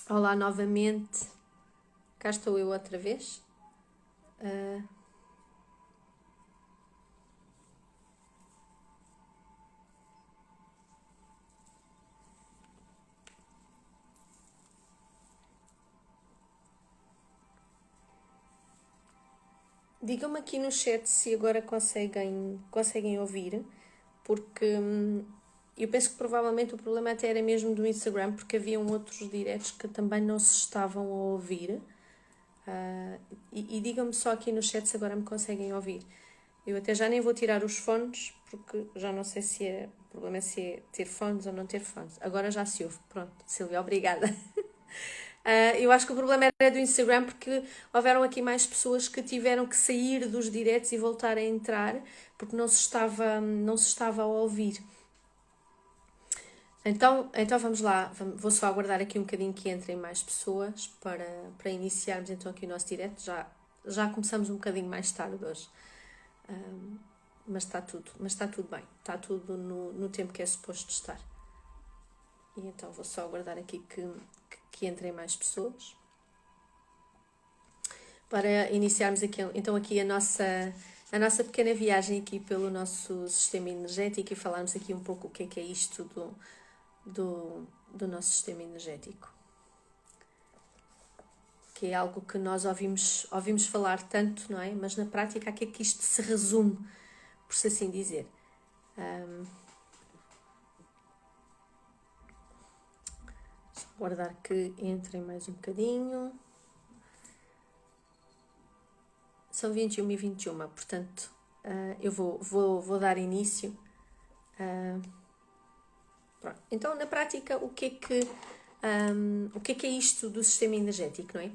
Olá novamente, cá estou eu outra vez. Ah, Digam-me aqui no chat se agora conseguem ouvir, porque eu penso que provavelmente o problema até era mesmo do Instagram, porque haviam outros diretos que também não se estavam a ouvir. E digam-me só aqui no chat se agora me conseguem ouvir. Eu até já nem vou tirar os fones, porque já não sei se o problema é se é ter fones ou não ter fones. Agora já se ouve. Pronto, Silvia, obrigada. Eu acho que o problema era do Instagram porque houveram aqui mais pessoas que tiveram que sair dos diretos e voltar a entrar porque não se estava a ouvir. Então vamos lá, vou só aguardar aqui um bocadinho que entrem mais pessoas para iniciarmos então aqui o nosso direto. Já começamos um bocadinho mais tarde hoje, mas está tudo bem, está tudo no tempo que é suposto estar. E então vou só aguardar aqui que entrem mais pessoas para iniciarmos aqui, então aqui a nossa pequena viagem aqui pelo nosso sistema energético e falarmos aqui um pouco o que é isto do nosso sistema energético, que é algo que nós ouvimos falar tanto, não é? Mas na prática, a que é que isto se resume, por se assim dizer? Só aguardar que entrem mais um bocadinho. São 21h21, portanto, eu vou dar início. Pronto. Então, na prática, o que é isto do sistema energético, não é?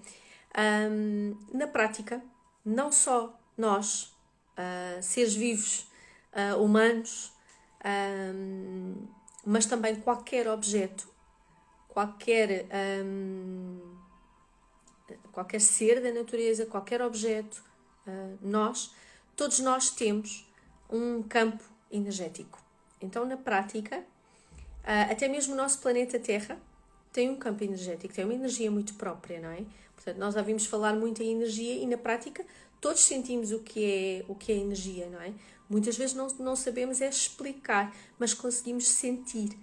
Na prática, não só nós, seres vivos, humanos, mas também qualquer objeto, qualquer ser da natureza, qualquer objeto, todos nós temos um campo energético. Então, na prática, até mesmo o nosso planeta Terra tem um campo energético, tem uma energia muito própria, não é? Portanto, nós ouvimos falar muito em energia e na prática todos sentimos o que é energia, não é? Muitas vezes não sabemos explicar, mas conseguimos sentir.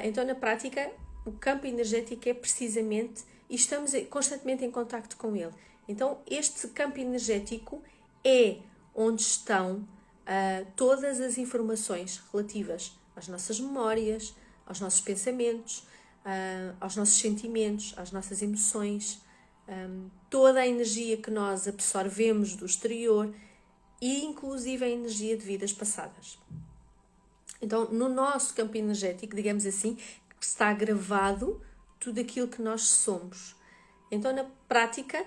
Então, na prática, o campo energético é precisamente, e estamos constantemente em contacto com ele. Então, este campo energético é onde estão todas as informações relativas às nossas memórias, aos nossos pensamentos, aos nossos sentimentos, às nossas emoções, toda a energia que nós absorvemos do exterior e inclusive a energia de vidas passadas. Então, no nosso campo energético, digamos assim, está gravado tudo aquilo que nós somos. Então, na prática,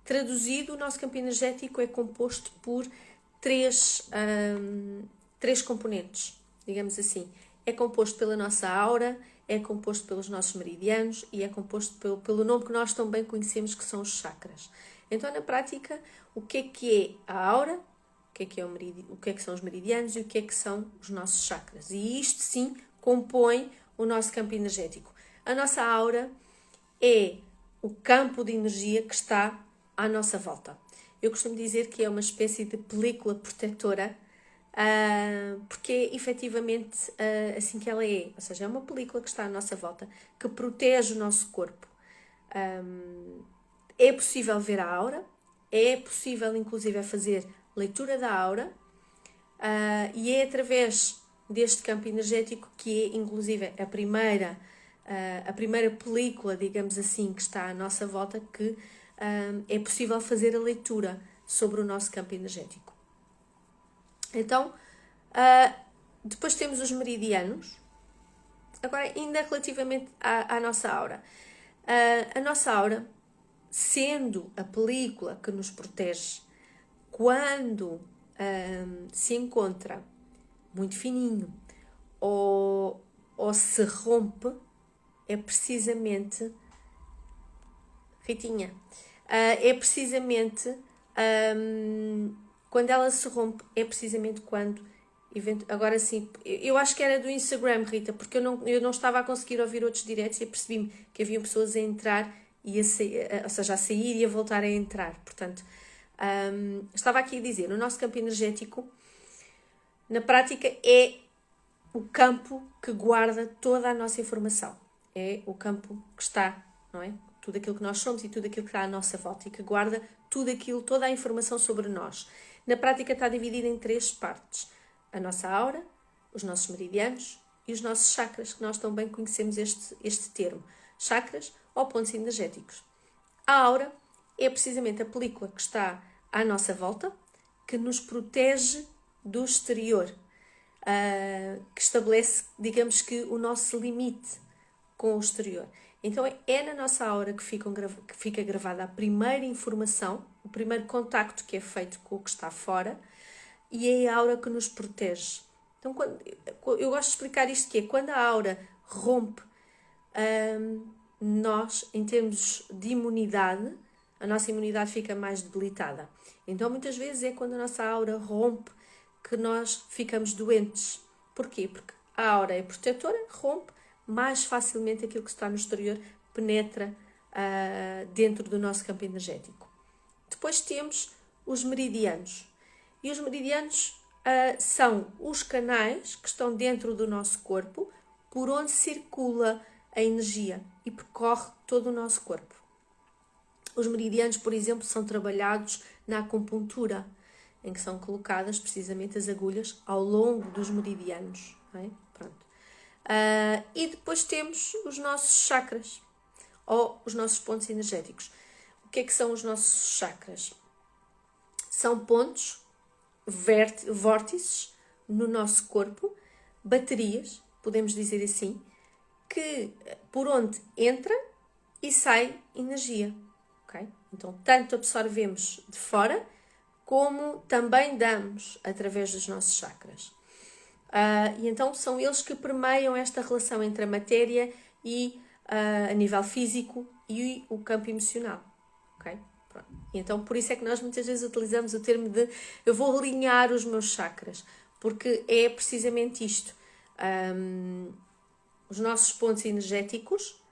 traduzido, o nosso campo energético é composto por três componentes, digamos assim. É composto pela nossa aura, é composto pelos nossos meridianos e é composto pelo nome que nós tão bem conhecemos, que são os chakras. Então, na prática, o que é a aura, o que é que são os meridianos e o que são os nossos chakras. E isto, sim, compõe o nosso campo energético. A nossa aura é o campo de energia que está à nossa volta. Eu costumo dizer que é uma espécie de película protetora, porque é efetivamente assim que ela é. Ou seja, é uma película que está à nossa volta, que protege o nosso corpo. É possível ver a aura, é possível inclusive fazer leitura da aura, e é através deste campo energético que é inclusive a primeira película, digamos assim, que está à nossa volta, que é possível fazer a leitura sobre o nosso campo energético. Então, depois temos os meridianos. Agora, ainda relativamente à nossa aura. A nossa aura, sendo a película que nos protege, quando se encontra muito fininho ou se rompe, é precisamente... Ritinha, é precisamente quando ela se rompe, é precisamente quando Agora sim, eu acho que era do Instagram, Rita, porque eu não estava a conseguir ouvir outros diretos e apercebi-me que havia pessoas a entrar e a sair, ou seja, a sair e a voltar a entrar. Portanto, estava aqui a dizer, o nosso campo energético, na prática, é o campo que guarda toda a nossa informação. É o campo que está, não é? Tudo aquilo que nós somos e tudo aquilo que está à nossa volta e que guarda tudo aquilo, toda a informação sobre nós. Na prática está dividida em 3 partes. A nossa aura, os nossos meridianos e os nossos chakras, que nós tão bem conhecemos este termo. Chakras ou pontos energéticos. A aura é precisamente a película que está à nossa volta, que nos protege do exterior, que estabelece, digamos que, o nosso limite com o exterior. Então é na nossa aura que fica gravada a primeira informação, o primeiro contacto que é feito com o que está fora, e é a aura que nos protege. Então eu gosto de explicar isto, que é quando a aura rompe, nós, em termos de imunidade, a nossa imunidade fica mais debilitada. Então muitas vezes é quando a nossa aura rompe que nós ficamos doentes. Porquê? Porque a aura é protetora, rompe, mais facilmente aquilo que está no exterior penetra dentro do nosso campo energético. Depois temos os meridianos. E os meridianos são os canais que estão dentro do nosso corpo por onde circula a energia e percorre todo o nosso corpo. Os meridianos, por exemplo, são trabalhados na acupuntura, em que são colocadas precisamente as agulhas ao longo dos meridianos. Não é? Pronto. E depois temos os nossos chakras, ou os nossos pontos energéticos. O que é que são os nossos chakras? São pontos, vórtices no nosso corpo, baterias, podemos dizer assim, que por onde entra e sai energia. Okay? Então, tanto absorvemos de fora, como também damos através dos nossos chakras. E então são eles que permeiam esta relação entre a matéria e a nível físico e o campo emocional. Okay? Pronto. E então por isso é que nós muitas vezes utilizamos o termo de eu vou alinhar os meus chakras, porque é precisamente isto. Os nossos pontos energéticos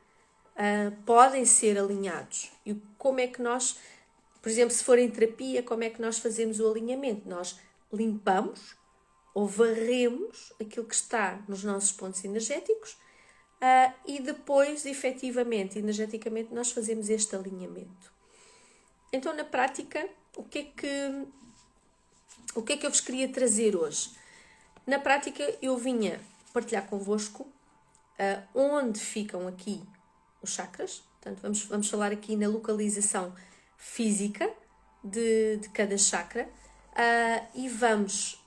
podem ser alinhados. E como é que nós, por exemplo, se for em terapia, como é que nós fazemos o alinhamento? Nós limpamos ou varremos aquilo que está nos nossos pontos energéticos e depois, efetivamente, energeticamente, nós fazemos este alinhamento. Então, na prática, o que é que eu vos queria trazer hoje? Na prática, eu vinha partilhar convosco onde ficam aqui os chakras. Portanto, vamos falar aqui na localização física de cada chakra e vamos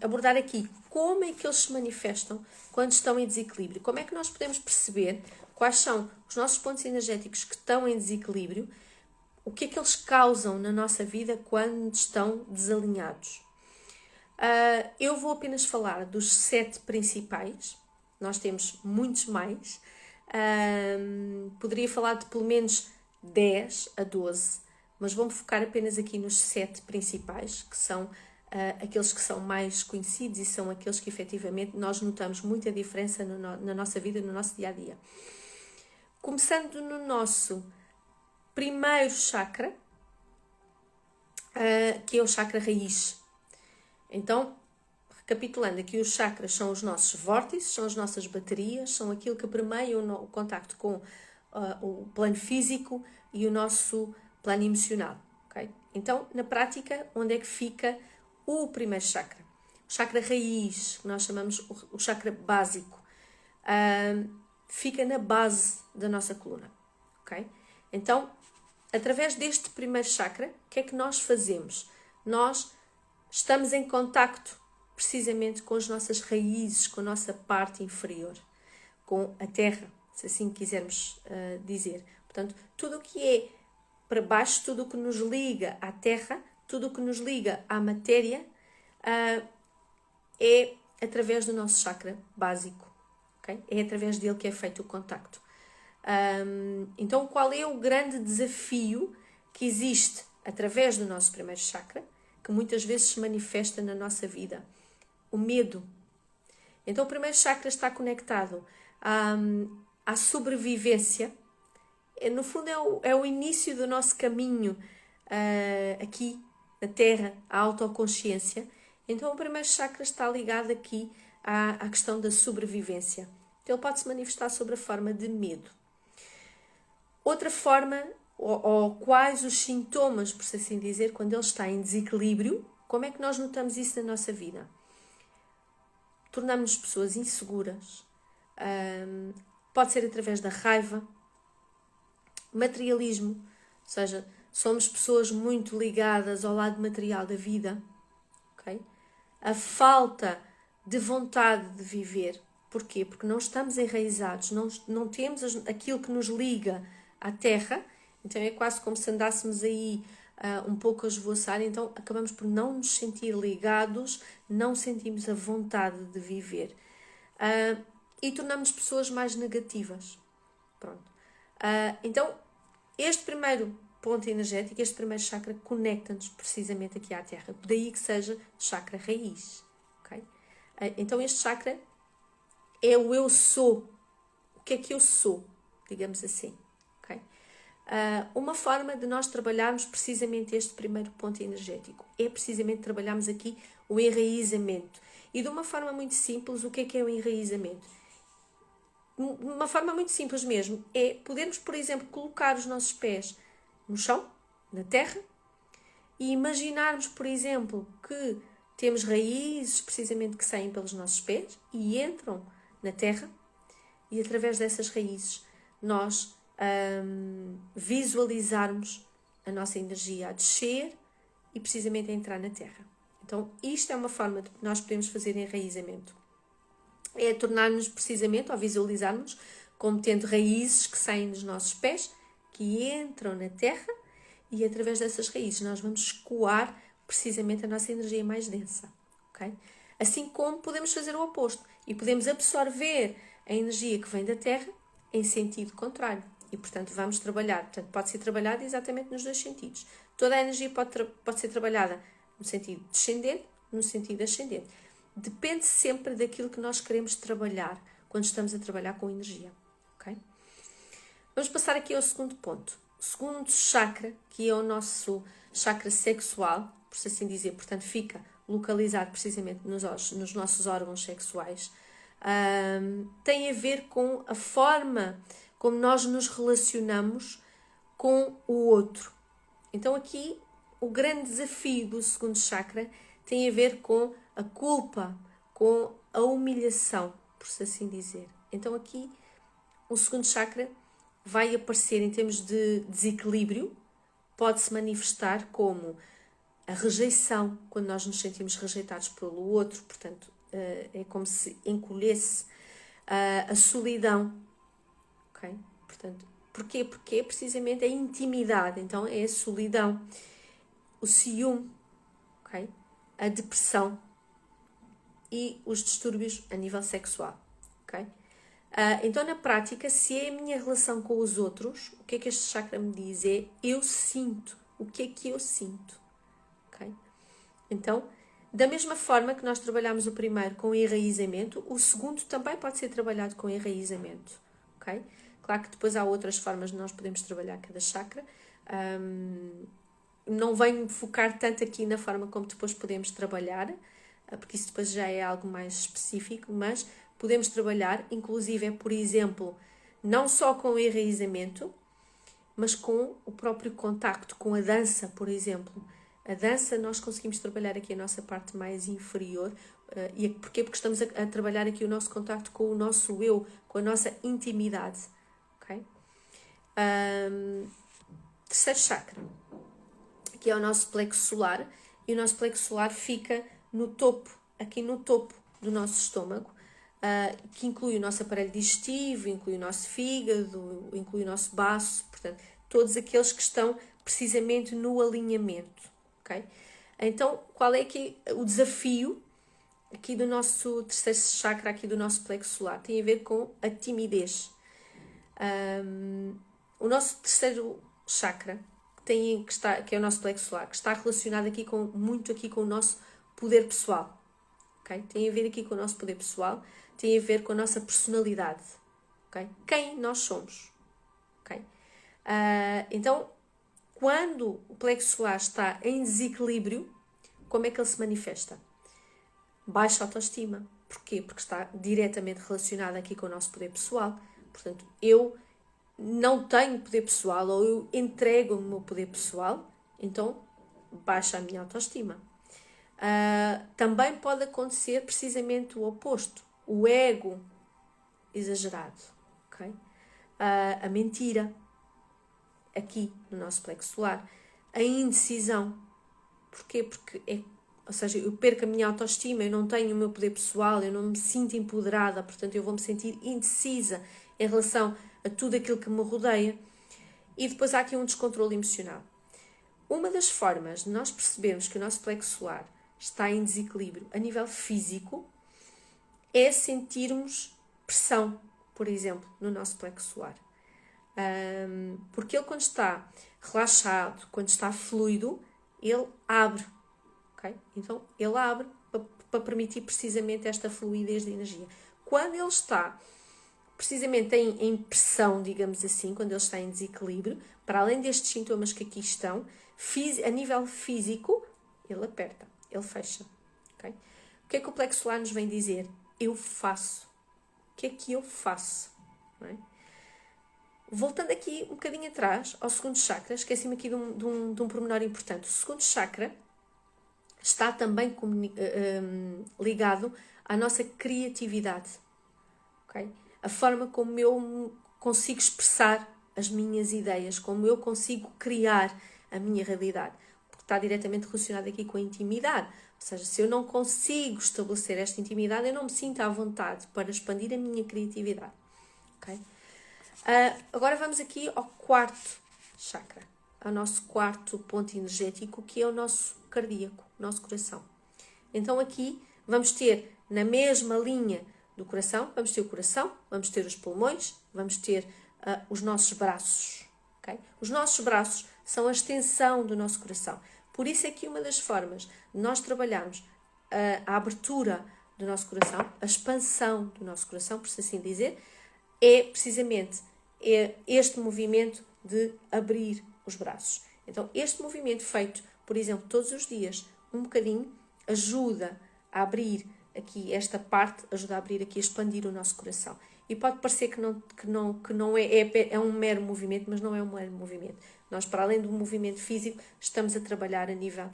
abordar aqui como é que eles se manifestam quando estão em desequilíbrio. Como é que nós podemos perceber quais são os nossos pontos energéticos que estão em desequilíbrio, o que é que eles causam na nossa vida quando estão desalinhados. Eu vou apenas falar dos 7 principais, nós temos muitos mais, poderia falar de pelo menos 10 a 12, mas vou-me focar apenas aqui nos 7 principais, que são aqueles que são mais conhecidos e são aqueles que efetivamente nós notamos muita diferença na nossa vida, no nosso dia-a-dia. Começando no nosso primeiro chakra, que é o chakra raiz. Então, recapitulando aqui, os chakras são os nossos vórtices, são as nossas baterias, são aquilo que permeia o contacto com o plano físico e o nosso plano emocional. Okay? Então, na prática, onde é que fica o primeiro chakra? O chakra raiz, que nós chamamos o chakra básico, fica na base da nossa coluna. Okay? Então, através deste primeiro chakra, o que é que nós fazemos? Nós estamos em contacto precisamente com as nossas raízes, com a nossa parte inferior, com a terra, se assim quisermos dizer. Portanto, tudo o que é para baixo, tudo o que nos liga à terra, tudo o que nos liga à matéria, é através do nosso chakra básico. Okay? É através dele que é feito o contacto. Então, qual é o grande desafio que existe através do nosso primeiro chakra, que muitas vezes se manifesta na nossa vida? o medo. Então o primeiro chakra está conectado à sobrevivência. No fundo é o início do nosso caminho aqui na Terra, à autoconsciência. Então o primeiro chakra está ligado aqui à questão da sobrevivência. Então ele pode se manifestar sob a forma de medo. Outra forma, ou quais os sintomas, por assim dizer, quando ele está em desequilíbrio, como é que nós notamos isso na nossa vida? Tornamos-nos pessoas inseguras, pode ser através da raiva, materialismo, ou seja, somos pessoas muito ligadas ao lado material da vida, ok? A falta de vontade de viver. Porquê? Porque não estamos enraizados, não temos aquilo que nos liga à terra, então é quase como se andássemos aí um pouco a esvoaçar, então acabamos por não nos sentir ligados, não sentimos a vontade de viver. E tornamos pessoas mais negativas. Pronto. Então, este primeiro ponto energético, este primeiro chakra, conecta-nos precisamente aqui à terra. Daí que seja chakra raiz. Okay? Então, este chakra é o eu sou. O que é que eu sou? Digamos assim. Okay? Uma forma de nós trabalharmos precisamente este primeiro ponto energético é precisamente trabalharmos aqui o enraizamento. E de uma forma muito simples, o que é o enraizamento? De uma forma muito simples mesmo, é podermos, por exemplo, colocar os nossos pés no chão, na terra, e imaginarmos, por exemplo, que temos raízes precisamente que saem pelos nossos pés e entram na terra, e através dessas raízes nós visualizarmos a nossa energia a descer e precisamente a entrar na terra. Então isto é uma forma de que nós podemos fazer enraizamento. É tornar-nos precisamente, ou visualizarmos, como tendo raízes que saem dos nossos pés, que entram na terra, e através dessas raízes nós vamos escoar precisamente a nossa energia mais densa. Okay? Assim como podemos fazer o oposto, e podemos absorver a energia que vem da terra em sentido contrário. E, portanto, vamos trabalhar. Portanto, pode ser trabalhada exatamente nos dois sentidos. Toda a energia pode ser trabalhada no sentido descendente, no sentido ascendente. Depende sempre daquilo que nós queremos trabalhar quando estamos a trabalhar com energia. Okay? Vamos passar aqui ao segundo ponto. O segundo chakra, que é o nosso chakra sexual, por assim dizer, portanto, fica localizado precisamente nos nossos órgãos sexuais, tem a ver com a forma como nós nos relacionamos com o outro. Então aqui o grande desafio do segundo chakra tem a ver com a culpa, com a humilhação, por assim dizer. Então aqui o segundo chakra vai aparecer em termos de desequilíbrio, pode-se manifestar como a rejeição, quando nós nos sentimos rejeitados pelo outro, portanto é como se encolhesse, a solidão. Okay? Portanto, porquê? Porque é precisamente a intimidade, então é a solidão, o ciúme, okay? A depressão e os distúrbios a nível sexual. Okay? Então, na prática, se é a minha relação com os outros, o que é que este chakra me diz? É eu sinto. O que é que eu sinto? Okay? Então, da mesma forma que nós trabalhamos o primeiro com enraizamento, o segundo também pode ser trabalhado com enraizamento. Okay? Claro que depois há outras formas de nós podemos trabalhar cada chakra. Não venho focar tanto aqui na forma como depois podemos trabalhar, porque isso depois já é algo mais específico, mas podemos trabalhar, inclusive, por exemplo, não só com o enraizamento, mas com o próprio contacto, com a dança, por exemplo. A dança, nós conseguimos trabalhar aqui a nossa parte mais inferior. E porquê? Porque estamos a trabalhar aqui o nosso contacto com o nosso eu, com a nossa intimidade. Okay? Terceiro chakra, que é o nosso plexo solar, e o nosso plexo solar fica no topo, aqui no topo do nosso estômago, que inclui o nosso aparelho digestivo, inclui o nosso fígado, inclui o nosso baço, portanto, todos aqueles que estão precisamente no alinhamento. Okay? Então, qual é aqui o desafio aqui do nosso terceiro chakra, aqui do nosso plexo solar? Tem a ver com a timidez. O nosso terceiro chakra, que é o nosso plexo solar, que está relacionado aqui muito aqui com o nosso poder pessoal. ok? Tem a ver aqui com o nosso poder pessoal, tem a ver com a nossa personalidade, ok? Quem nós somos, ok? Então, quando o plexo solar está em desequilíbrio, como é que ele se manifesta? Baixa autoestima. Porquê? Porque está diretamente relacionado aqui com o nosso poder pessoal. Portanto, eu não tenho poder pessoal ou eu entrego o meu poder pessoal, então baixa a minha autoestima. Também pode acontecer precisamente o oposto. O ego exagerado. Okay? A mentira. Aqui no nosso plexo solar. A indecisão. Porquê? Porque ou seja, eu perco a minha autoestima, eu não tenho o meu poder pessoal, eu não me sinto empoderada, portanto eu vou me sentir indecisa em relação a tudo aquilo que me rodeia. E depois há aqui um descontrole emocional. Uma das formas de nós percebermos que o nosso plexo solar está em desequilíbrio a nível físico é sentirmos pressão, por exemplo, no nosso plexo solar. Porque ele, quando está relaxado, quando está fluido, ele abre. Okay? Então, ele abre para permitir precisamente esta fluidez de energia. Quando ele está precisamente em pressão, digamos assim, quando ele está em desequilíbrio, para além destes sintomas que aqui estão, a nível físico, ele aperta, ele fecha. Okay? O que é que o plexo solar nos vem dizer? Eu faço. O que é que eu faço? Não é? Voltando aqui um bocadinho atrás, ao segundo chakra, esqueci-me aqui de um pormenor importante. O segundo chakra está também ligado à nossa criatividade. Okay? A forma como eu consigo expressar as minhas ideias, como eu consigo criar a minha realidade. Porque está diretamente relacionado aqui com a intimidade. Ou seja, se eu não consigo estabelecer esta intimidade, eu não me sinto à vontade para expandir a minha criatividade. Okay? Agora vamos aqui ao quarto chakra, ao nosso quarto ponto energético, que é o nosso cardíaco, o nosso coração. Então aqui vamos ter, na mesma linha do coração, vamos ter o coração, vamos ter os pulmões, vamos ter os nossos braços. Okay? Os nossos braços são a extensão do nosso coração. Por isso é que uma das formas de nós trabalharmos a abertura do nosso coração, a expansão do nosso coração, por assim dizer, é precisamente este movimento de abrir os braços. Então, este movimento feito, por exemplo, todos os dias, um bocadinho, ajuda a abrir aqui esta parte, ajuda a abrir aqui, a expandir o nosso coração. E pode parecer que não é um mero movimento, mas não é um mero movimento. Nós, para além do movimento físico, estamos a trabalhar a nível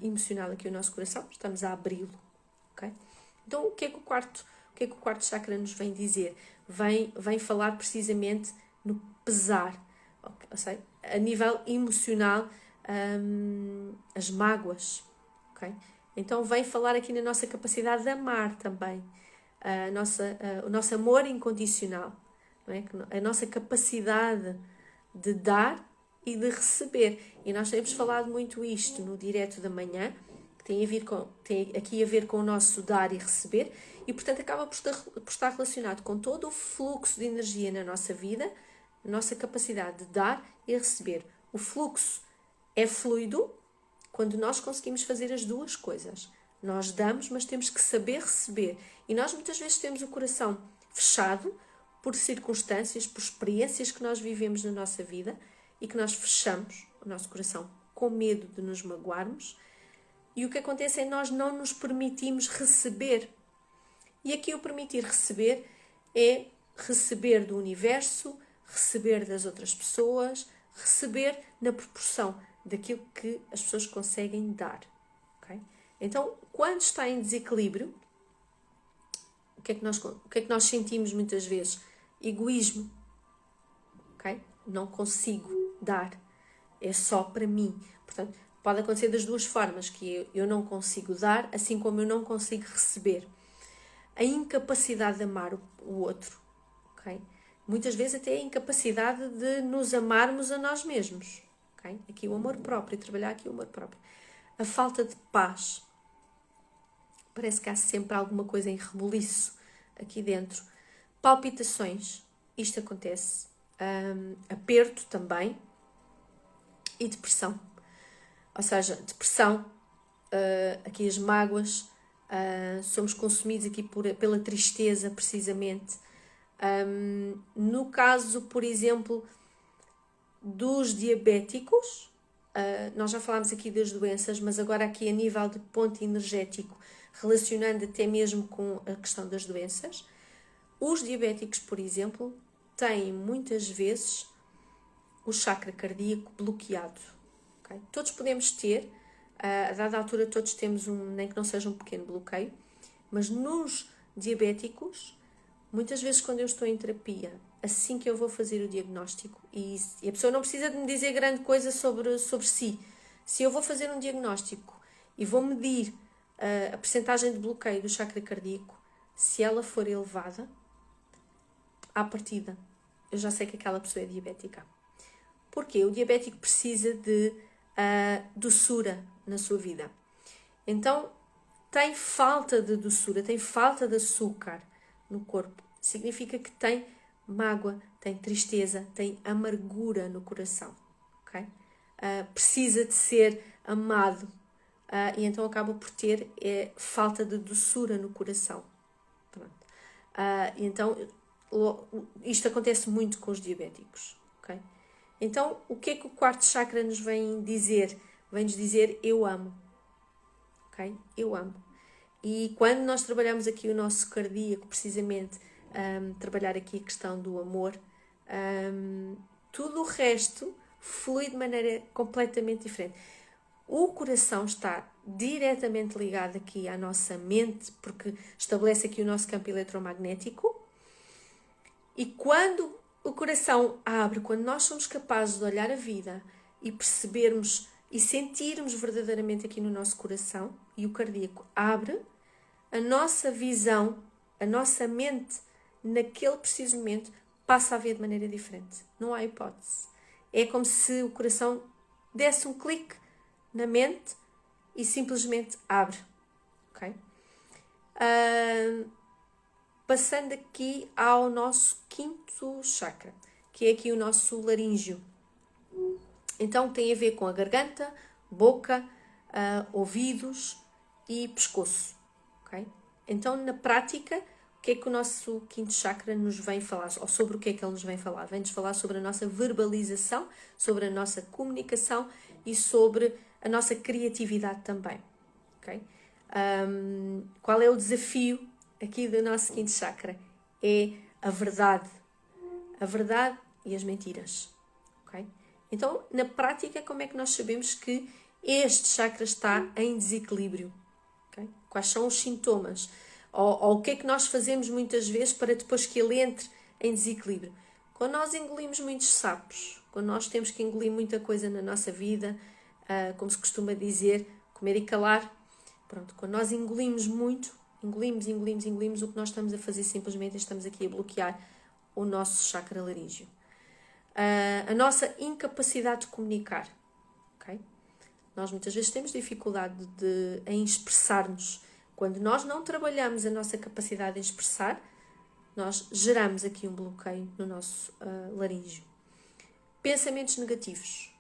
emocional aqui o nosso coração, estamos a abri-lo. Okay? Então, o que é que o quarto chakra nos vem dizer? Vem falar precisamente no pesar, ou seja, a nível emocional, as mágoas, ok? Então vem falar aqui na nossa capacidade de amar também, o nosso amor incondicional, não é? A nossa capacidade de dar e de receber. E nós temos falado muito isto no direto da manhã, tem aqui a ver com o nosso dar e receber, e portanto acaba por estar relacionado com todo o fluxo de energia na nossa vida, a nossa capacidade de dar e receber. O fluxo é fluido quando nós conseguimos fazer as duas coisas. Nós damos, mas temos que saber receber. E nós muitas vezes temos o coração fechado por circunstâncias, por experiências que nós vivemos na nossa vida e que nós fechamos o nosso coração com medo de nos magoarmos. E o que acontece é que nós não nos permitimos receber. E aqui o permitir receber é receber do universo, receber das outras pessoas, receber na proporção daquilo que as pessoas conseguem dar. Okay? Então, quando está em desequilíbrio, o que é que nós sentimos muitas vezes? Egoísmo. Okay? Não consigo dar. É só para mim. Portanto, pode acontecer das duas formas, que eu não consigo dar, assim como eu não consigo receber. A incapacidade de amar o outro. Okay? Muitas vezes até a incapacidade de nos amarmos a nós mesmos. Okay? Aqui o amor próprio, trabalhar aqui o amor próprio. A falta de paz. Parece que há sempre alguma coisa em rebuliço aqui dentro. Palpitações. Isto acontece. Aperto também. E depressão. Ou seja, depressão, aqui as mágoas, somos consumidos aqui pela tristeza, precisamente. No caso, por exemplo, dos diabéticos, nós já falámos aqui das doenças, mas agora aqui a nível de ponto energético, relacionando até mesmo com a questão das doenças, os diabéticos, por exemplo, têm muitas vezes o chakra cardíaco bloqueado. Okay? Todos podemos ter, a dada altura todos temos nem que não seja um pequeno bloqueio, mas nos diabéticos, muitas vezes quando eu estou em terapia, assim que eu vou fazer o diagnóstico, e a pessoa não precisa de me dizer grande coisa sobre si, se eu vou fazer um diagnóstico e vou medir a percentagem de bloqueio do chakra cardíaco, se ela for elevada, à partida, eu já sei que aquela pessoa é diabética. Porquê? O diabético precisa de doçura na sua vida. Então, tem falta de doçura, tem falta de açúcar no corpo. Significa que tem mágoa, tem tristeza, tem amargura no coração. Okay? Precisa de ser amado. E então acaba por ter falta de doçura no coração. Pronto. Então, isto acontece muito com os diabéticos. Okay? Então, o que é que o quarto chakra nos vem dizer? Vem-nos dizer, eu amo. Okay? Eu amo. E quando nós trabalhamos aqui o nosso cardíaco, precisamente, trabalhar aqui a questão do amor, tudo o resto flui de maneira completamente diferente. O coração está diretamente ligado aqui à nossa mente, porque estabelece aqui o nosso campo eletromagnético. E quando o coração abre, quando nós somos capazes de olhar a vida e percebermos e sentirmos verdadeiramente aqui no nosso coração, e o cardíaco abre, a nossa visão, a nossa mente, naquele preciso momento, passa a ver de maneira diferente. Não há hipótese. É como se o coração desse um clique na mente e simplesmente abre. Okay? Passando aqui ao nosso quinto chakra, que é aqui o nosso laríngeo. Então tem a ver com a garganta, boca, ouvidos e pescoço. Okay? Então, na prática, o que é que o nosso quinto chakra nos vem falar? Ou sobre o que é que ele nos vem falar? Vem-nos falar sobre a nossa verbalização, sobre a nossa comunicação e sobre a nossa criatividade também. Okay? Qual é o desafio aqui do nosso quinto chakra? É a verdade. A verdade e as mentiras. Okay? Então, na prática, como é que nós sabemos que este chakra está em desequilíbrio? Okay? Quais são os sintomas? Ou o que é que nós fazemos muitas vezes para depois que ele entre em desequilíbrio? Quando nós engolimos muitos sapos, quando nós temos que engolir muita coisa na nossa vida, como se costuma dizer, comer e calar. Pronto, quando nós engolimos muito, engolimos, o que nós estamos a fazer simplesmente estamos aqui a bloquear o nosso chakra laríngeo. A nossa incapacidade de comunicar. Okay? Nós muitas vezes temos dificuldade em expressar-nos. Quando nós não trabalhamos a nossa capacidade de expressar, nós geramos aqui um bloqueio no nosso laríngeo. Pensamentos negativos.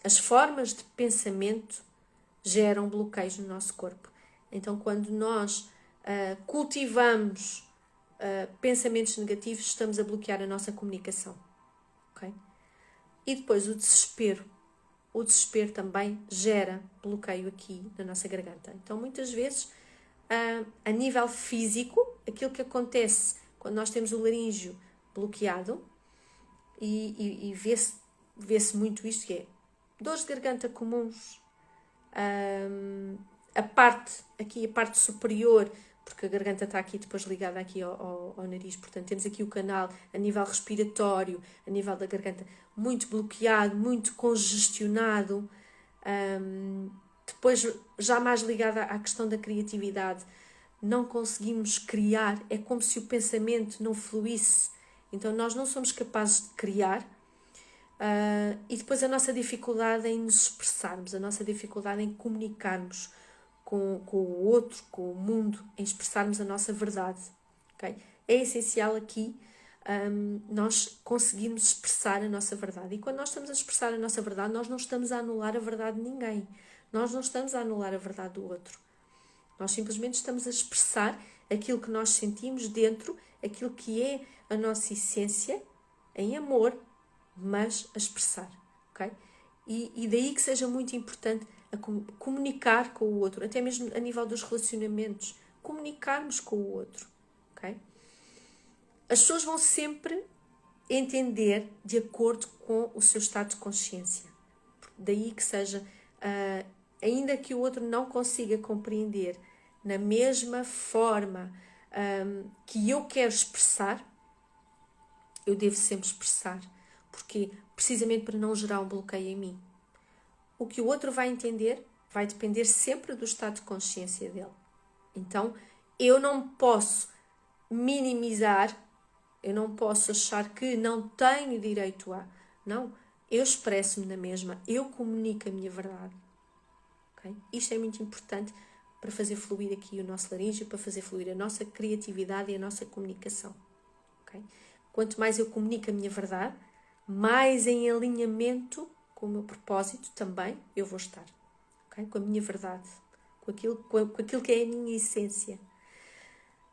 As formas de pensamento geram bloqueios no nosso corpo. Então, quando nós cultivamos pensamentos negativos, estamos a bloquear a nossa comunicação. Okay? E depois o desespero. O desespero também gera bloqueio aqui na nossa garganta. Então, muitas vezes, a nível físico, aquilo que acontece quando nós temos o laríngeo bloqueado, e vê-se muito isto, que é dores de garganta comuns, a parte superior, porque a garganta está aqui depois ligada aqui ao nariz, portanto temos aqui o canal a nível respiratório, a nível da garganta muito bloqueado, muito congestionado, depois já mais ligada à questão da criatividade, não conseguimos criar, é como se o pensamento não fluísse, então nós não somos capazes de criar, e depois a nossa dificuldade em nos expressarmos, a nossa dificuldade em comunicarmos com o outro, com o mundo, em expressarmos a nossa verdade. Okay? É essencial aqui nós conseguirmos expressar a nossa verdade. E quando nós estamos a expressar a nossa verdade, nós não estamos a anular a verdade de ninguém. Nós não estamos a anular a verdade do outro. Nós simplesmente estamos a expressar aquilo que nós sentimos dentro, aquilo que é a nossa essência, em amor, mas a expressar, ok? E daí que seja muito importante comunicar com o outro, até mesmo a nível dos relacionamentos, comunicarmos com o outro, ok? As pessoas vão sempre entender de acordo com o seu estado de consciência. Daí que seja, ainda que o outro não consiga compreender na mesma forma que eu quero expressar, eu devo sempre expressar. Porque precisamente para não gerar um bloqueio em mim. O que o outro vai entender vai depender sempre do estado de consciência dele. Então, eu não posso minimizar, eu não posso achar que não tenho direito a. Não, eu expresso-me na mesma, eu comunico a minha verdade. Okay? Isto é muito importante para fazer fluir aqui o nosso laríngeo, para fazer fluir a nossa criatividade e a nossa comunicação. Okay? Quanto mais eu comunico a minha verdade, mais em alinhamento com o meu propósito também eu vou estar. Okay? Com a minha verdade, com aquilo que é a minha essência.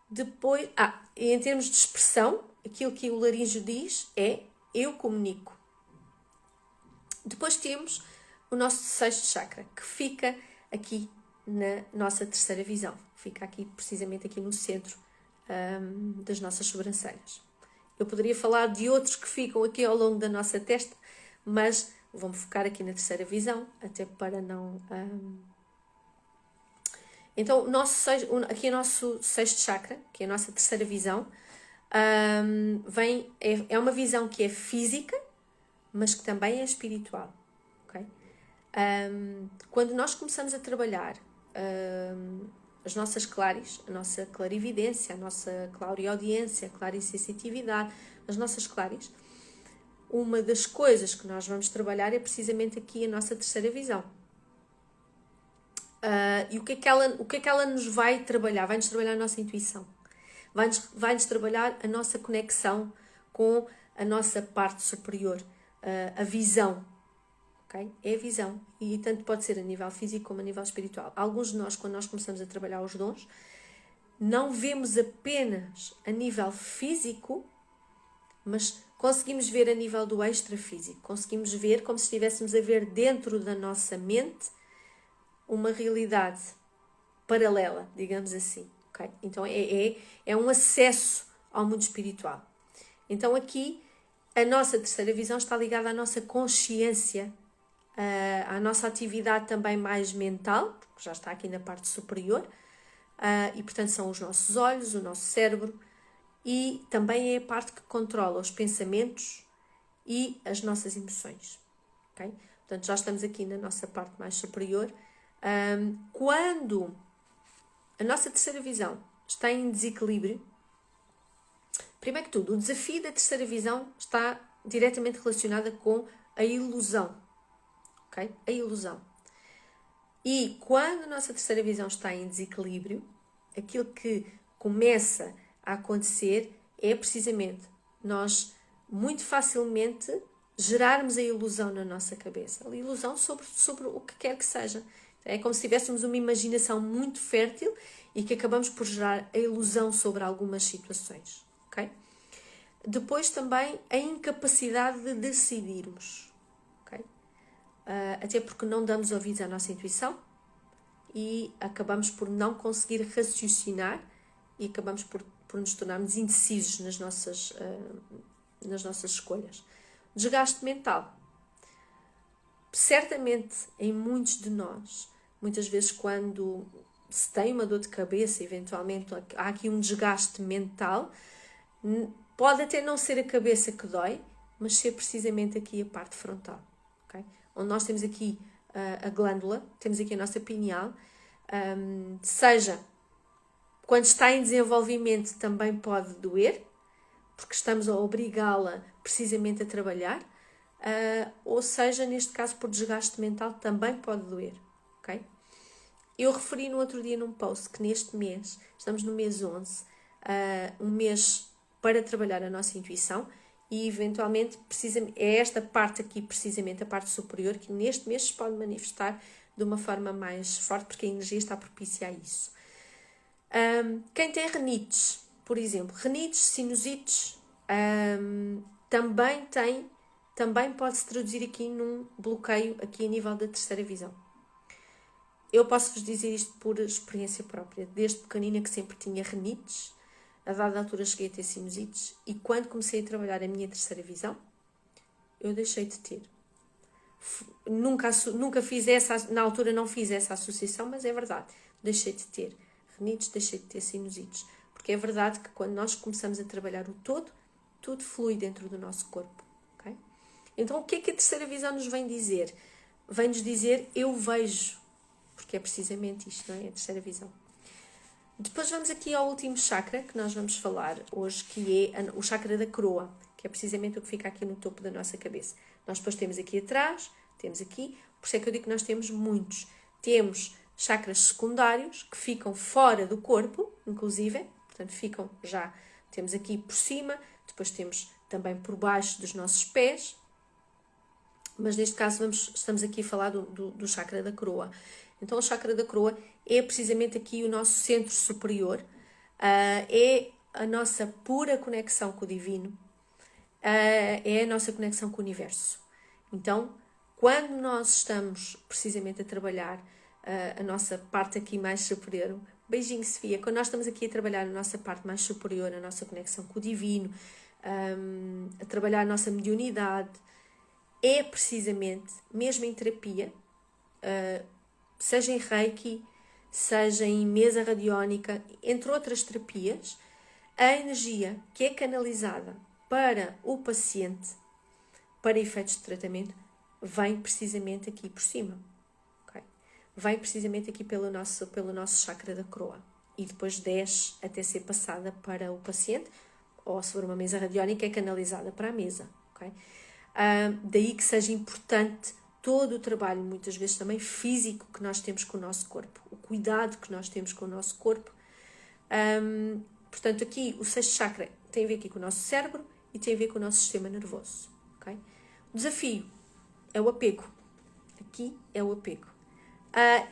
Depois, em termos de expressão, aquilo que o laríngeo diz é eu comunico. Depois temos o nosso sexto chakra, que fica aqui na nossa terceira visão. Fica aqui, precisamente aqui no centro das nossas sobrancelhas. Eu poderia falar de outros que ficam aqui ao longo da nossa testa, mas vou-me focar aqui na terceira visão, até para não... Então, aqui o nosso sexto chakra, que é a nossa terceira visão, é uma visão que é física, mas que também é espiritual. Okay? Quando nós começamos a trabalhar as nossas claris, a nossa clarividência, a nossa clareaudiência, a clarissensitividade, as nossas claris, uma das coisas que nós vamos trabalhar é precisamente aqui a nossa terceira visão. E o que é que ela nos vai trabalhar? Vai-nos trabalhar a nossa intuição. Vai-nos trabalhar a nossa conexão com a nossa parte superior, a visão. Okay? É a visão. E tanto pode ser a nível físico como a nível espiritual. Alguns de nós, quando nós começamos a trabalhar os dons, não vemos apenas a nível físico, mas conseguimos ver a nível do extrafísico. Conseguimos ver como se estivéssemos a ver dentro da nossa mente uma realidade paralela, digamos assim. Okay? Então é um acesso ao mundo espiritual. Então aqui a nossa terceira visão está ligada à nossa consciência, à nossa atividade também mais mental, porque já está aqui na parte superior, e portanto são os nossos olhos, o nosso cérebro, e também é a parte que controla os pensamentos e as nossas emoções. Okay? Portanto, já estamos aqui na nossa parte mais superior. Quando a nossa terceira visão está em desequilíbrio, primeiro que tudo, o desafio da terceira visão está diretamente relacionada com a ilusão. Okay? A ilusão. E quando a nossa terceira visão está em desequilíbrio, aquilo que começa a acontecer é precisamente nós muito facilmente gerarmos a ilusão na nossa cabeça. A ilusão sobre o que quer que seja. É como se tivéssemos uma imaginação muito fértil e que acabamos por gerar a ilusão sobre algumas situações. Okay? Depois também a incapacidade de decidirmos. Okay? Até porque não damos ouvidos à nossa intuição e acabamos por não conseguir raciocinar e acabamos por nos tornarmos indecisos nas nossas escolhas. Desgaste mental. Certamente, em muitos de nós, muitas vezes quando se tem uma dor de cabeça, eventualmente há aqui um desgaste mental, pode até não ser a cabeça que dói, mas ser precisamente aqui a parte frontal. Okay? Onde nós temos aqui a glândula, temos aqui a nossa pineal, seja quando está em desenvolvimento também pode doer, porque estamos a obrigá-la precisamente a trabalhar, ou seja, neste caso por desgaste mental também pode doer. Okay? Eu referi no outro dia num post que neste mês, estamos no mês 11, um mês para trabalhar a nossa intuição e eventualmente é esta parte aqui, precisamente a parte superior, que neste mês se pode manifestar de uma forma mais forte porque a energia está propícia a isso. Quem tem rinites, por exemplo, rinites, sinusites, também pode-se traduzir aqui num bloqueio aqui a nível da terceira visão. Eu posso-vos dizer isto por experiência própria. Desde pequenina que sempre tinha rinites, a dada altura cheguei a ter sinusites, e quando comecei a trabalhar a minha terceira visão, eu deixei de ter. Nunca fiz na altura não fiz essa associação, mas é verdade. Deixei de ter rinites, deixei de ter sinusites. Porque é verdade que quando nós começamos a trabalhar o todo, tudo flui dentro do nosso corpo. Okay? Então, o que é que a terceira visão nos vem dizer? Vem-nos dizer, eu vejo. Porque é precisamente isto, não é? A terceira visão. Depois vamos aqui ao último chakra que nós vamos falar hoje, que é o chakra da coroa, que é precisamente o que fica aqui no topo da nossa cabeça. Nós depois temos aqui atrás, temos aqui, por isso é que eu digo que nós temos muitos. Temos chakras secundários que ficam fora do corpo, inclusive, portanto ficam já, temos aqui por cima, depois temos também por baixo dos nossos pés, mas neste caso estamos aqui a falar do chakra da coroa. Então o chakra da coroa é precisamente aqui o nosso centro superior, é a nossa pura conexão com o divino, é a nossa conexão com o universo. Então, quando nós estamos precisamente a trabalhar a nossa parte aqui mais superior, beijinho Sofia, quando nós estamos aqui a trabalhar a nossa parte mais superior, a nossa conexão com o divino, a trabalhar a nossa mediunidade, é precisamente, mesmo em terapia, seja em Reiki, seja em mesa radiónica, entre outras terapias, a energia que é canalizada para o paciente, para efeitos de tratamento, vem precisamente aqui por cima. Okay? Vem precisamente aqui pelo nosso chakra da coroa. E depois desce até ser passada para o paciente, ou se for uma mesa radiónica, é canalizada para a mesa. Okay? Daí que seja importante todo o trabalho, muitas vezes também físico, que nós temos com o nosso corpo, o cuidado que nós temos com o nosso corpo. Portanto, aqui o sexto chakra tem a ver aqui com o nosso cérebro e tem a ver com o nosso sistema nervoso. Okay? O desafio é o apego. Aqui é o apego.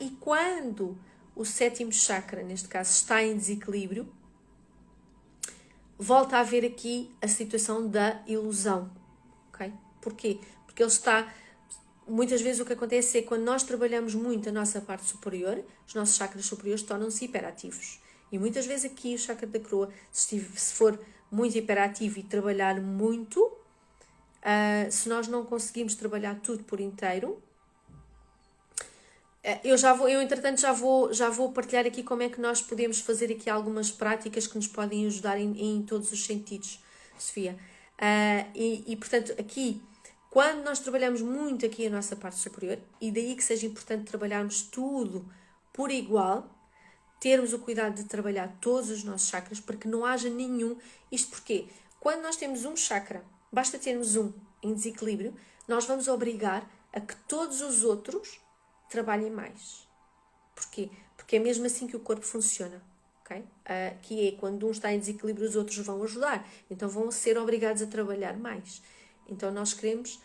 E quando o sétimo chakra, neste caso, está em desequilíbrio, volta a haver aqui a situação da ilusão. Okay? Porquê? Porque ele está... Muitas vezes o que acontece é que quando nós trabalhamos muito a nossa parte superior, os nossos chakras superiores tornam-se hiperativos. E muitas vezes aqui o chakra da coroa, se for muito hiperativo e trabalhar muito, se nós não conseguimos trabalhar tudo por inteiro, eu entretanto já vou partilhar aqui como é que nós podemos fazer aqui algumas práticas que nos podem ajudar em todos os sentidos, Sofia. Portanto, aqui... Quando nós trabalhamos muito aqui a nossa parte superior, e daí que seja importante trabalharmos tudo por igual, termos o cuidado de trabalhar todos os nossos chakras, para que não haja nenhum... Isto porque, quando nós temos um chakra, basta termos um em desequilíbrio, nós vamos obrigar a que todos os outros trabalhem mais. Porquê? Porque é mesmo assim que o corpo funciona. Okay? Que é, quando um está em desequilíbrio, os outros vão ajudar. Então vão ser obrigados a trabalhar mais. Então nós queremos,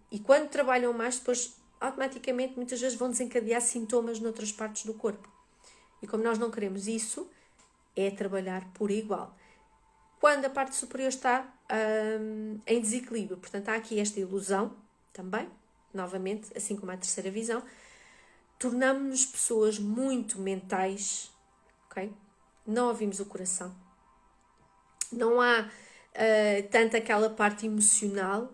e quando trabalham mais, depois automaticamente muitas vezes vão desencadear sintomas noutras partes do corpo. E como nós não queremos isso, é trabalhar por igual. Quando a parte superior está em desequilíbrio, portanto há aqui esta ilusão também, novamente, assim como a terceira visão, tornamos-nos pessoas muito mentais, ok? Não ouvimos o coração. Não há... tanto aquela parte emocional,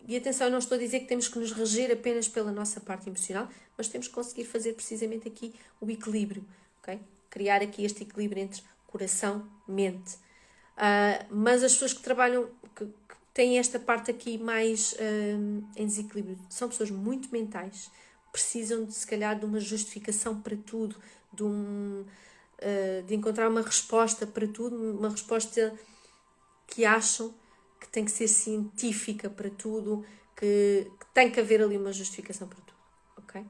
e atenção, eu não estou a dizer que temos que nos reger apenas pela nossa parte emocional, mas temos que conseguir fazer precisamente aqui o equilíbrio, okay? Criar aqui este equilíbrio entre coração e mente. Mas as pessoas que trabalham, que têm esta parte aqui mais em desequilíbrio, são pessoas muito mentais, precisam de, se calhar, de uma justificação para tudo, de encontrar uma resposta para tudo, uma resposta que acham que tem que ser científica para tudo, que tem que haver ali uma justificação para tudo, ok?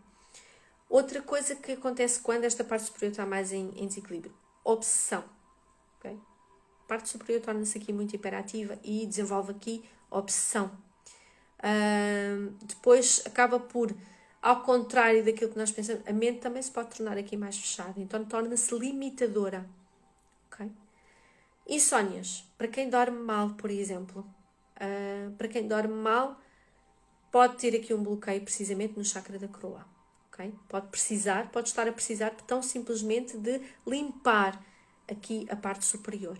Outra coisa que acontece quando esta parte superior está mais em desequilíbrio, obsessão, ok? A parte superior torna-se aqui muito hiperativa e desenvolve aqui obsessão. Depois acaba por ao contrário daquilo que nós pensamos, a mente também se pode tornar aqui mais fechada, então torna-se limitadora. Okay? Insónias, para quem dorme mal, por exemplo, para quem dorme mal, pode ter aqui um bloqueio precisamente no chakra da coroa. Okay? Pode estar a precisar tão simplesmente de limpar aqui a parte superior.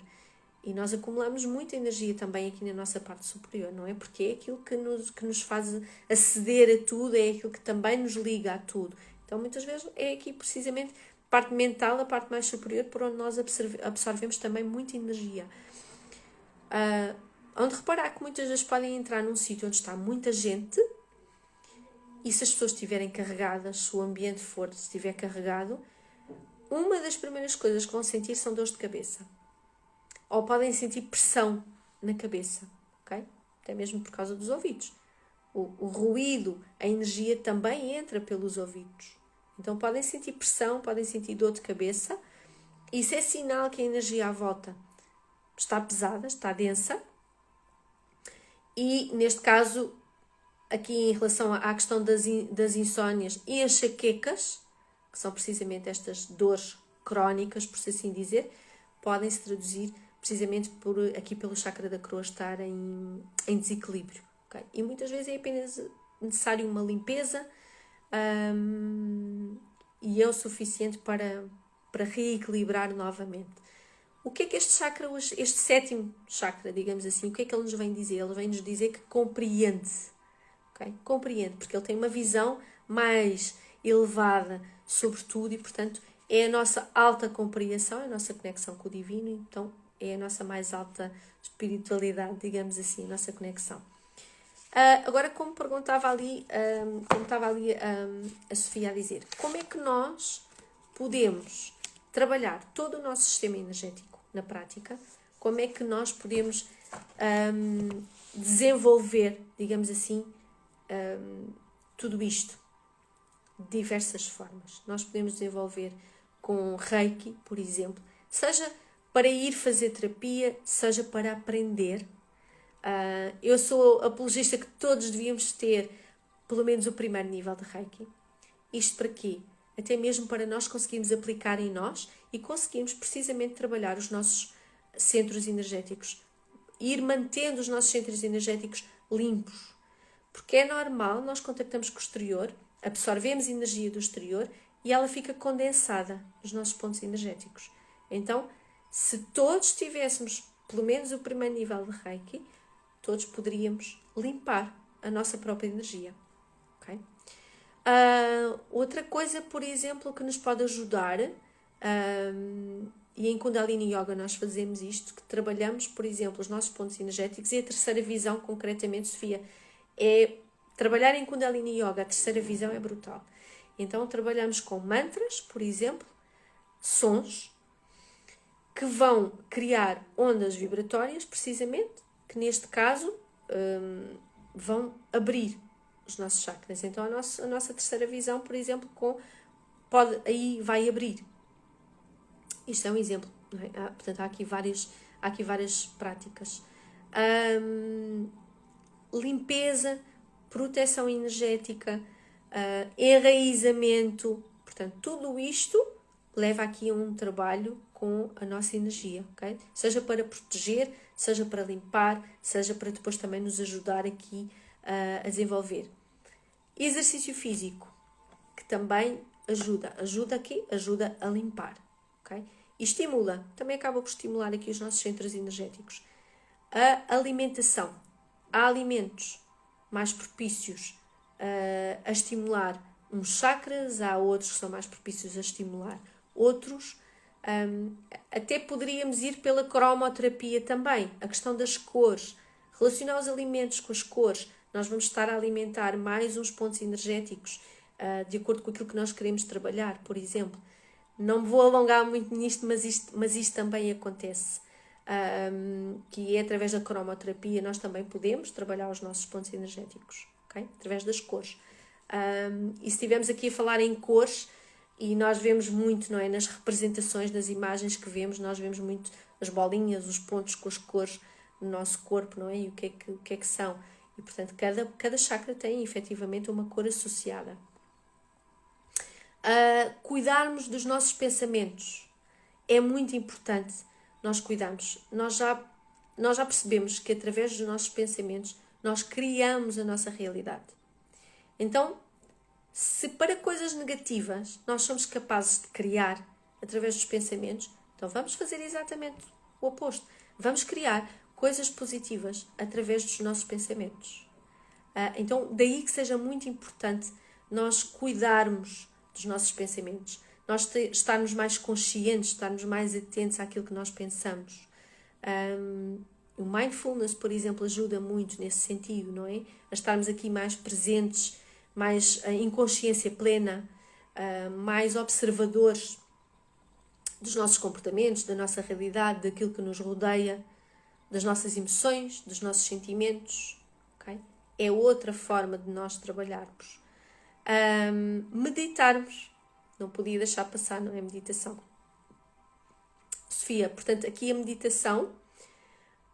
E nós acumulamos muita energia também aqui na nossa parte superior, não é? Porque é aquilo que nos faz aceder a tudo, é aquilo que também nos liga a tudo. Então, muitas vezes, é aqui precisamente a parte mental, a parte mais superior, por onde nós absorvemos também muita energia. Onde reparar que muitas vezes podem entrar num sítio onde está muita gente, e se as pessoas estiverem carregadas, se o ambiente estiver carregado, uma das primeiras coisas que vão sentir são dores de cabeça. Ou podem sentir pressão na cabeça, ok? Até mesmo por causa dos ouvidos. O ruído, a energia também entra pelos ouvidos. Então podem sentir pressão, podem sentir dor de cabeça. Isso é sinal que a energia à volta está pesada, está densa. E neste caso, aqui em relação à questão das insónias e enxaquecas, que são precisamente estas dores crónicas, por assim dizer, podem se traduzir precisamente aqui pelo chakra da coroa estar em desequilíbrio. Okay? E muitas vezes é apenas necessário uma limpeza e é o suficiente para reequilibrar novamente. O que é que este chakra, este sétimo chakra, digamos assim, o que é que ele nos vem dizer? Ele vem nos dizer que compreende. Okay? Compreende, porque ele tem uma visão mais elevada sobre tudo e, portanto, é a nossa alta compreensão, a nossa conexão com o divino, então é a nossa mais alta espiritualidade, digamos assim, a nossa conexão. Agora, como estava ali a Sofia a dizer, como é que nós podemos trabalhar todo o nosso sistema energético na prática? Como é que nós podemos desenvolver, digamos assim, tudo isto de diversas formas? Nós podemos desenvolver com Reiki, por exemplo, seja para ir fazer terapia, seja para aprender. Eu sou apologista que todos devíamos ter pelo menos o primeiro nível de Reiki. Isto para quê? Até mesmo para nós conseguirmos aplicar em nós e conseguirmos precisamente trabalhar os nossos centros energéticos. Ir mantendo os nossos centros energéticos limpos. Porque é normal, nós contactamos com o exterior, absorvemos energia do exterior e ela fica condensada nos nossos pontos energéticos. Então, se todos tivéssemos pelo menos o primeiro nível de Reiki, todos poderíamos limpar a nossa própria energia. Okay? Outra coisa, por exemplo, que nos pode ajudar, e em Kundalini Yoga nós fazemos isto, que trabalhamos, por exemplo, os nossos pontos energéticos, e a terceira visão, concretamente, Sofia, é trabalhar em Kundalini Yoga, a terceira visão é brutal. Então trabalhamos com mantras, por exemplo, sons, que vão criar ondas vibratórias, precisamente, que neste caso vão abrir os nossos chakras. Então a nossa terceira visão, por exemplo, aí vai abrir. Isto é um exemplo, não é? Portanto, há aqui várias práticas. Limpeza, proteção energética, enraizamento, portanto, tudo isto leva aqui a um trabalho com a nossa energia, ok? Seja para proteger, seja para limpar, seja para depois também nos ajudar aqui a desenvolver. Exercício físico, que também ajuda aqui, ajuda a limpar, ok? E estimula, também acaba por estimular aqui os nossos centros energéticos. A alimentação, há alimentos mais propícios a estimular uns chakras, há outros que são mais propícios a estimular outros. Até poderíamos ir pela cromoterapia também, a questão das cores, relacionar os alimentos com as cores. Nós vamos estar a alimentar mais uns pontos energéticos de acordo com aquilo que nós queremos trabalhar, por exemplo. Não me vou alongar muito nisto, mas isto também acontece. Que é através da cromoterapia nós também podemos trabalhar os nossos pontos energéticos, okay? Através das cores. E se estivermos aqui a falar em cores, e nós vemos muito, não é? Nas representações, nas imagens que vemos, nós vemos muito as bolinhas, os pontos com as cores no nosso corpo, não é? E o que é que são. E, portanto, cada chakra tem, efetivamente, uma cor associada. Cuidarmos dos nossos pensamentos. É muito importante nós cuidarmos. Nós já percebemos que através dos nossos pensamentos nós criamos a nossa realidade. Então, se para coisas negativas nós somos capazes de criar através dos pensamentos, então vamos fazer exatamente o oposto. Vamos criar coisas positivas através dos nossos pensamentos. Então, daí que seja muito importante nós cuidarmos dos nossos pensamentos, nós estarmos mais conscientes, estarmos mais atentos àquilo que nós pensamos. O mindfulness, por exemplo, ajuda muito nesse sentido, não é? A estarmos aqui mais presentes, mais em consciência plena, mais observadores dos nossos comportamentos, da nossa realidade, daquilo que nos rodeia, das nossas emoções, dos nossos sentimentos. Okay? É outra forma de nós trabalharmos. Meditarmos. Não podia deixar passar, não é? Meditação. Sofia, portanto, aqui a meditação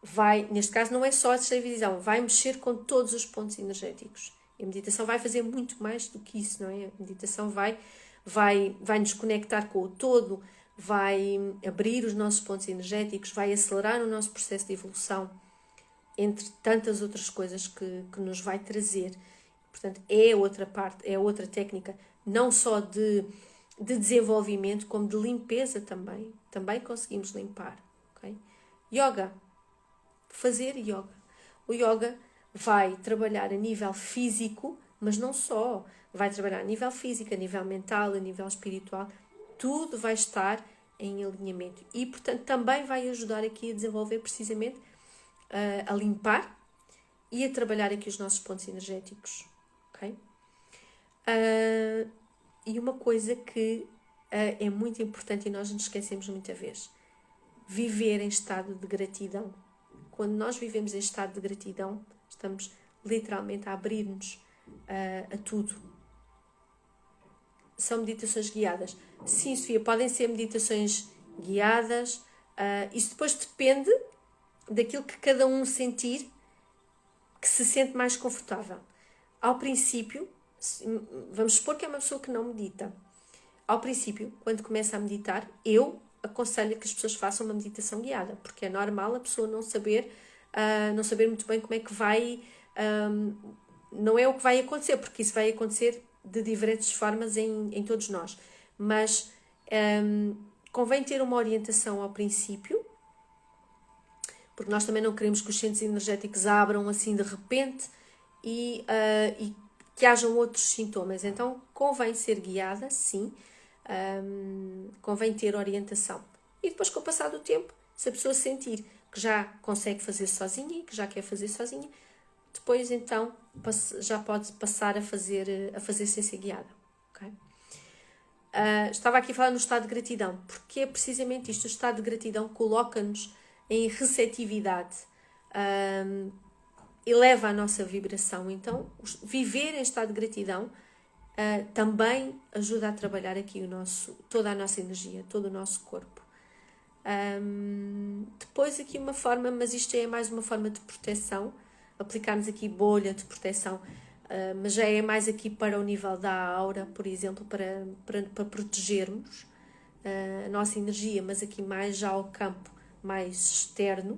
vai, neste caso não é só a terceira visão, vai mexer com todos os pontos energéticos. E a meditação vai fazer muito mais do que isso, não é? A meditação vai nos conectar com o todo, vai abrir os nossos pontos energéticos, vai acelerar o nosso processo de evolução, entre tantas outras coisas que nos vai trazer. Portanto, é outra parte, é outra técnica, não só de desenvolvimento, como de limpeza também. Também conseguimos limpar. Okay? Yoga. Fazer yoga. O yoga vai trabalhar a nível físico, mas não só. Vai trabalhar a nível físico, a nível mental, a nível espiritual. Tudo vai estar em alinhamento. E, portanto, também vai ajudar aqui a desenvolver precisamente, a limpar e a trabalhar aqui os nossos pontos energéticos. Ok? E uma coisa que é muito importante e nós nos esquecemos muita vez. Viver em estado de gratidão. Quando nós vivemos em estado de gratidão, estamos literalmente a abrir-nos a tudo. São meditações guiadas. Sim, Sofia, podem ser meditações guiadas. Isso depois depende daquilo que cada um sentir, que se sente mais confortável. Ao princípio, vamos supor que é uma pessoa que não medita. Ao princípio, quando começa a meditar, eu aconselho que as pessoas façam uma meditação guiada, porque é normal a pessoa não saber muito bem como é que vai, não é o que vai acontecer, porque isso vai acontecer de diferentes formas em todos nós, mas convém ter uma orientação ao princípio, porque nós também não queremos que os centros energéticos abram assim de repente e que hajam outros sintomas. Então convém ser guiada, sim, convém ter orientação. E depois, com o passar do tempo, se a pessoa sentir que já consegue fazer sozinha e que já quer fazer sozinha, depois então já pode passar a fazer sem ser guiada. Okay? Estava aqui a falar no estado de gratidão, porque é precisamente isto. O estado de gratidão coloca-nos em receptividade, eleva a nossa vibração. Então, viver em estado de gratidão também ajuda a trabalhar aqui toda a nossa energia, todo o nosso corpo. Depois aqui uma forma, mas isto é mais uma forma de proteção, aplicarmos aqui bolha de proteção, mas já é mais aqui para o nível da aura, por exemplo, para protegermos a nossa energia, mas aqui mais já ao campo mais externo,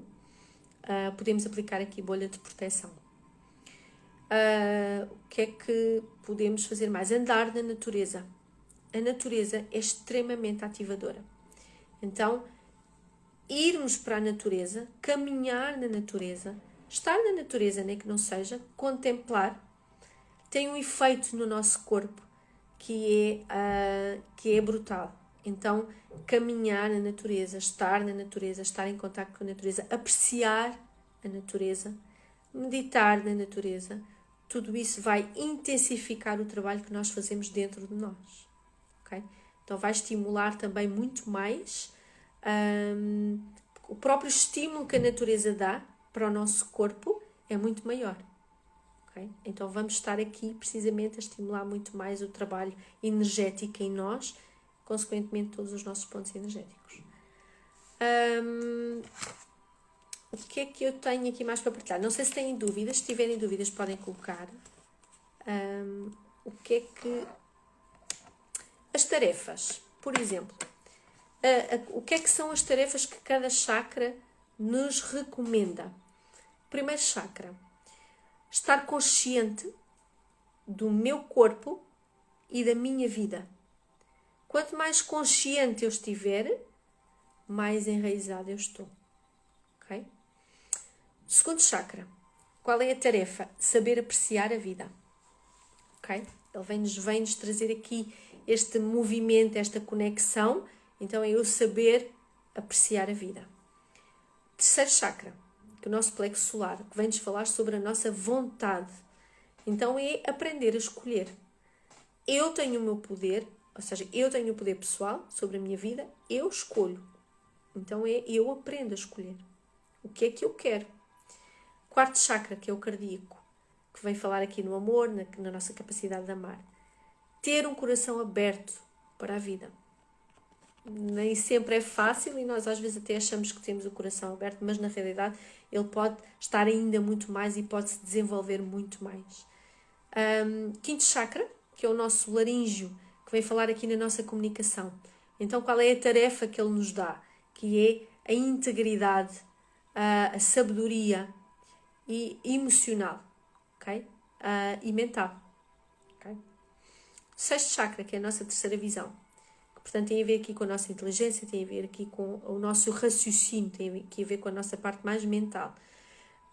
podemos aplicar aqui bolha de proteção. O que é que podemos fazer mais? Andar na natureza. A natureza é extremamente ativadora. Então, irmos para a natureza, caminhar na natureza, estar na natureza, nem que não seja, contemplar, tem um efeito no nosso corpo que é brutal. Então, caminhar na natureza, estar na natureza, estar em contato com a natureza, apreciar a natureza, meditar na natureza, tudo isso vai intensificar o trabalho que nós fazemos dentro de nós. Okay? Então, vai estimular também muito mais o próprio estímulo que a natureza dá para o nosso corpo é muito maior. Okay? Então vamos estar aqui precisamente a estimular muito mais o trabalho energético em nós, consequentemente todos os nossos pontos energéticos. O que é que eu tenho aqui mais para partilhar? Não sei se têm dúvidas, se tiverem dúvidas podem colocar. O que é que... As tarefas, por exemplo. O que é que são as tarefas que cada chakra nos recomenda? Primeiro chakra, estar consciente do meu corpo e da minha vida. Quanto mais consciente eu estiver, mais enraizado eu estou. Ok? Segundo chakra, qual é a tarefa? Saber apreciar a vida. Ok? Ele vem-nos trazer aqui este movimento, esta conexão. Então é eu saber apreciar a vida. Terceiro chakra, que é o nosso plexo solar, que vem-nos falar sobre a nossa vontade. Então é aprender a escolher. Eu tenho o meu poder, ou seja, eu tenho o poder pessoal sobre a minha vida, eu escolho. Então eu aprendo a escolher. O que é que eu quero? Quarto chakra, que é o cardíaco, que vem falar aqui no amor, na nossa capacidade de amar. Ter um coração aberto para a vida. Nem sempre é fácil e nós às vezes até achamos que temos o coração aberto, mas na realidade ele pode estar ainda muito mais e pode-se desenvolver muito mais. Quinto chakra, que é o nosso laríngeo, que vem falar aqui na nossa comunicação. Então qual é a tarefa que ele nos dá? Que é a integridade, a sabedoria e emocional, ok? E mental. Okay? Sexto chakra, que é a nossa terceira visão. Portanto, tem a ver aqui com a nossa inteligência, tem a ver aqui com o nosso raciocínio, tem aqui a ver com a nossa parte mais mental.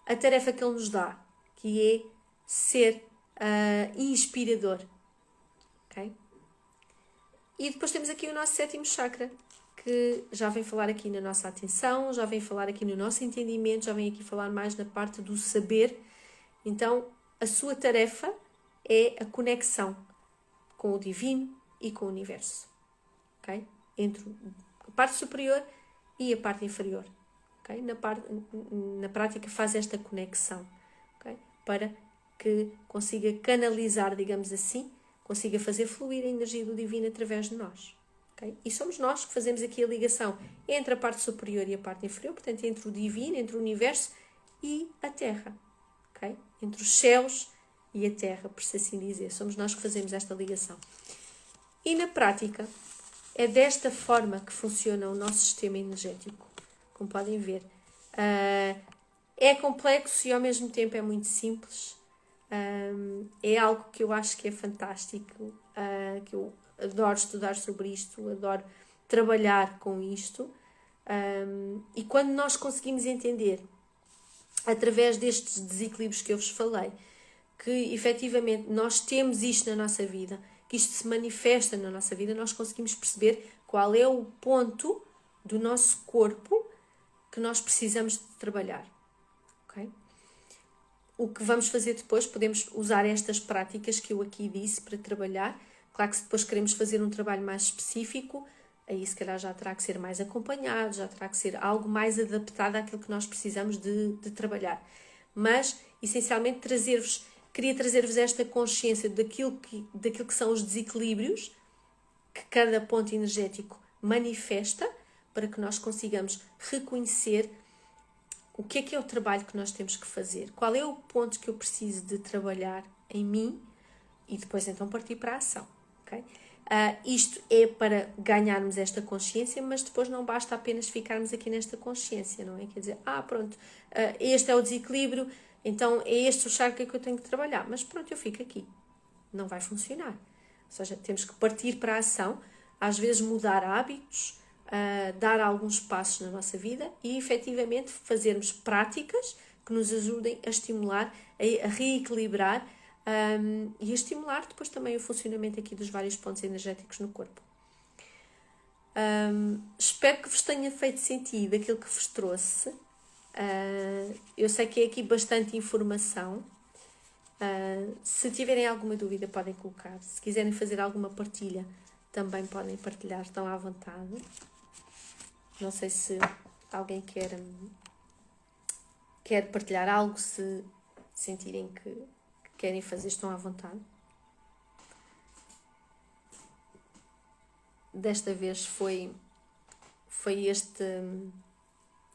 A tarefa que ele nos dá, que é ser inspirador. Okay? E depois temos aqui o nosso sétimo chakra, que já vem falar aqui na nossa atenção, já vem falar aqui no nosso entendimento, já vem aqui falar mais na parte do saber. Então, a sua tarefa é a conexão com o divino e com o universo. Okay? Entre a parte superior e a parte inferior. Okay? Na prática faz esta conexão, okay? Para que consiga canalizar, digamos assim, consiga fazer fluir a energia do divino através de nós. Okay? E somos nós que fazemos aqui a ligação entre a parte superior e a parte inferior, portanto entre o divino, entre o universo e a Terra. Okay? Entre os céus e a Terra, por assim dizer. Somos nós que fazemos esta ligação. E na prática, é desta forma que funciona o nosso sistema energético. Como podem ver. É complexo e ao mesmo tempo é muito simples. É algo que eu acho que é fantástico. Que eu adoro estudar sobre isto. Adoro trabalhar com isto. E quando nós conseguimos entender, através destes desequilíbrios que eu vos falei, que efetivamente nós temos isto na nossa vida, que isto se manifesta na nossa vida, nós conseguimos perceber qual é o ponto do nosso corpo que nós precisamos de trabalhar. Okay? O que vamos fazer depois, podemos usar estas práticas que eu aqui disse para trabalhar. Claro que se depois queremos fazer um trabalho mais específico, aí se calhar já terá que ser mais acompanhado, já terá que ser algo mais adaptado àquilo que nós precisamos de trabalhar. Mas, essencialmente, queria trazer-vos esta consciência daquilo que são os desequilíbrios que cada ponto energético manifesta, para que nós consigamos reconhecer o que é o trabalho que nós temos que fazer, qual é o ponto que eu preciso de trabalhar em mim e depois então partir para a ação. Okay? Isto é para ganharmos esta consciência, mas depois não basta apenas ficarmos aqui nesta consciência, não é? Quer dizer, pronto, este é o desequilíbrio, então é este o chakra que eu tenho que trabalhar, mas pronto, eu fico aqui. Não vai funcionar. Ou seja, temos que partir para a ação, às vezes mudar hábitos, dar alguns passos na nossa vida e efetivamente fazermos práticas que nos ajudem a estimular, a reequilibrar e a estimular depois também o funcionamento aqui dos vários pontos energéticos no corpo. Espero que vos tenha feito sentido aquilo que vos trouxe. Eu sei que é aqui bastante informação. Se tiverem alguma dúvida podem colocar. Se quiserem fazer alguma partilha também podem partilhar, estão à vontade. Não sei se alguém quer partilhar algo, se sentirem que querem fazer, estão à vontade. Desta vez foi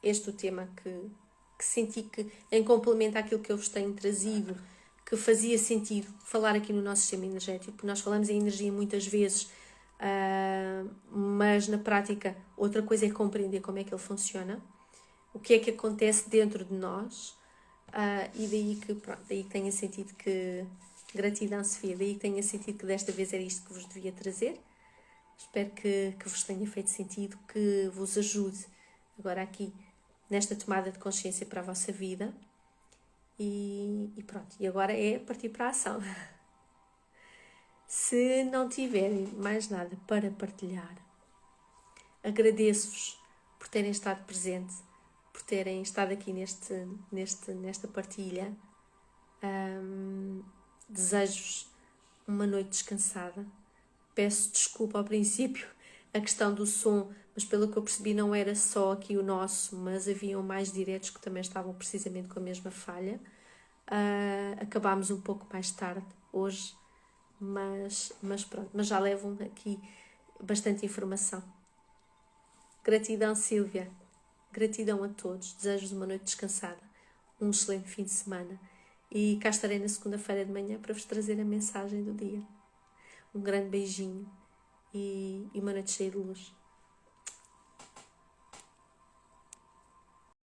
este o tema que senti que, em complemento àquilo que eu vos tenho trazido, que fazia sentido falar aqui no nosso sistema energético, porque nós falamos em energia muitas vezes mas na prática outra coisa é compreender como é que ele funciona, o que é que acontece dentro de nós, e daí que tenha sentido que, gratidão Sofia, daí que tenha sentido que desta vez era isto que vos devia trazer. Espero que vos tenha feito sentido, que vos ajude agora aqui nesta tomada de consciência para a vossa vida. E pronto, e agora é partir para a ação. Se não tiverem mais nada para partilhar, agradeço-vos por terem estado presente, por terem estado aqui nesta partilha. Desejo-vos uma noite descansada. Peço desculpa ao princípio, a questão do som, mas pelo que eu percebi não era só aqui o nosso, mas haviam mais diretos que também estavam precisamente com a mesma falha. Acabámos um pouco mais tarde hoje, mas pronto, mas já levam aqui bastante informação. Gratidão, Sílvia. Gratidão a todos. Desejo-vos uma noite descansada, um excelente fim de semana. E cá estarei na segunda-feira de manhã para vos trazer a mensagem do dia. Um grande beijinho e uma noite cheia de luz.